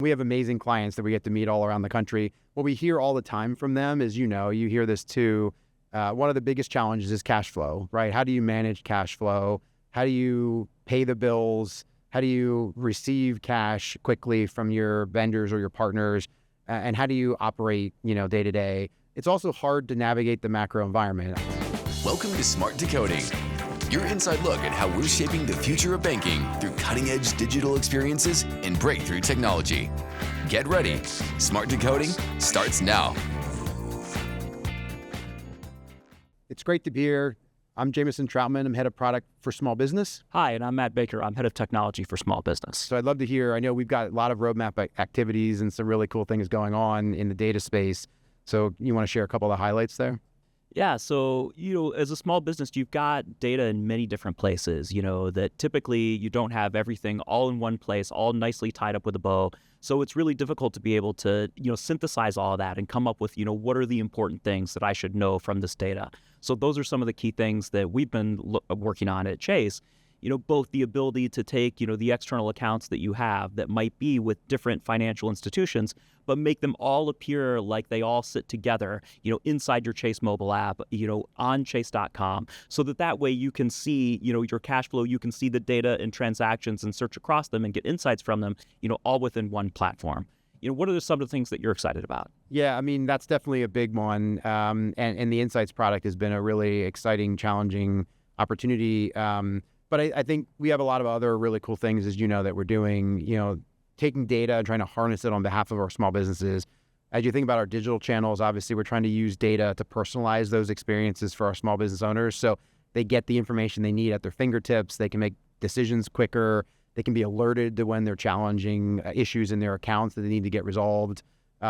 We have amazing clients that we get to meet all around the country. What we hear all the time from them is, you hear this too. One of the biggest challenges is cash flow, right? How do you manage cash flow? How do you pay the bills? How do you receive cash quickly from your vendors or your partners? And how do you operate, day to day? It's also hard to navigate the macro environment. Welcome to Smart Decoding, your inside look at how we're shaping the future of banking through cutting-edge digital experiences and breakthrough technology. Get ready. Smart Decoding starts now. It's great to be here. I'm Jameson Troutman. I'm head of product for small business. Hi, and I'm Matt Baker. I'm head of technology for small business. So I'd love to hear, I know we've got a lot of roadmap activities and some really cool things going on in the data space. So you want to share a couple of the highlights there? Yeah, so, as a small business, you've got data in many different places, that typically you don't have everything all in one place, all nicely tied up with a bow. So it's really difficult to be able to, synthesize all of that and come up with, what are the important things that I should know from this data. So those are some of the key things that we've been working on at Chase. Both the ability to take, the external accounts that you have that might be with different financial institutions, but make them all appear like they all sit together, inside your Chase mobile app, on chase.com, so that way you can see, your cash flow, you can see the data and transactions and search across them and get insights from them, all within one platform. What are some of the things that you're excited about? Yeah, I mean, that's definitely a big one. And the Insights product has been a really exciting, challenging opportunity. But I think we have a lot of other really cool things, as that we're doing, taking data and trying to harness it on behalf of our small businesses. As you think about our digital channels, obviously, we're trying to use data to personalize those experiences for our small business owners. So they get the information they need at their fingertips. They can make decisions quicker. They can be alerted to when they're challenging issues in their accounts that they need to get resolved,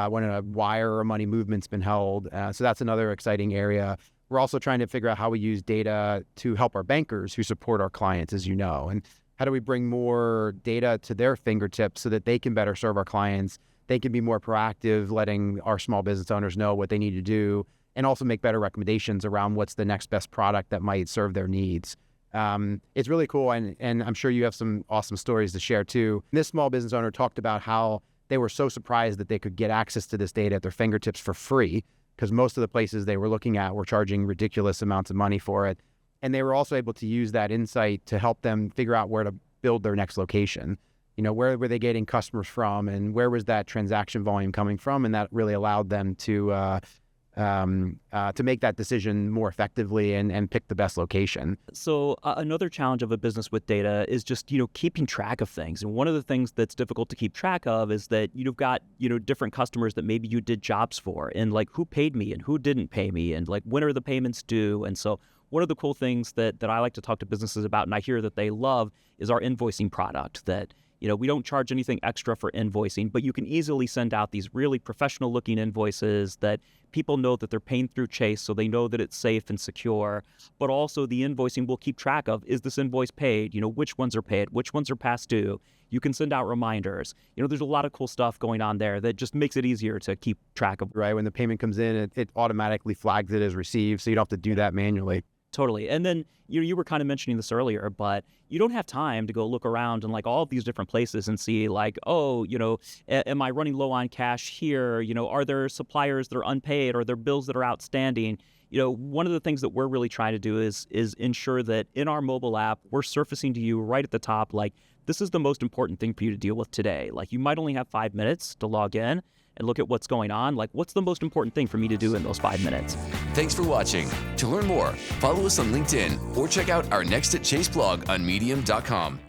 when a wire or money movement's been held. So that's another exciting area. We're also trying to figure out how we use data to help our bankers who support our clients, as and how do we bring more data to their fingertips so that they can better serve our clients. They can be more proactive, letting our small business owners know what they need to do, and also make better recommendations around what's the next best product that might serve their needs. It's really cool, and I'm sure you have some awesome stories to share too. This small business owner talked about how they were so surprised that they could get access to this data at their fingertips for free, because most of the places they were looking at were charging ridiculous amounts of money for it. And they were also able to use that insight to help them figure out where to build their next location. Where were they getting customers from, and where was that transaction volume coming from? And that really allowed them to make that decision more effectively and pick the best location. So another challenge of a business with data is just, keeping track of things. And one of the things that's difficult to keep track of is that you've got, different customers that maybe you did jobs for, and like who paid me and who didn't pay me, and like when are the payments due. And so one of the cool things that I like to talk to businesses about, and I hear that they love, is our invoicing product. That we don't charge anything extra for invoicing, but you can easily send out these really professional looking invoices that people know that they're paying through Chase, so they know that it's safe and secure. But also the invoicing will keep track of, is this invoice paid? Which ones are paid? Which ones are past due? You can send out reminders. There's a lot of cool stuff going on there that just makes it easier to keep track of. Right, when the payment comes in, it automatically flags it as received, so you don't have to do that manually. Totally. And then you were kind of mentioning this earlier, but you don't have time to go look around in like all of these different places and see like, am I running low on cash here? Are there suppliers that are unpaid, or are there bills that are outstanding? One of the things that we're really trying to do is ensure that in our mobile app, we're surfacing to you right at the top, like, this is the most important thing for you to deal with today. Like, you might only have 5 minutes to log in and look at what's going on. Like, what's the most important thing for me to do in those 5 minutes? Thanks for watching. To learn more, follow us on LinkedIn or check out our Next at Chase blog on medium.com.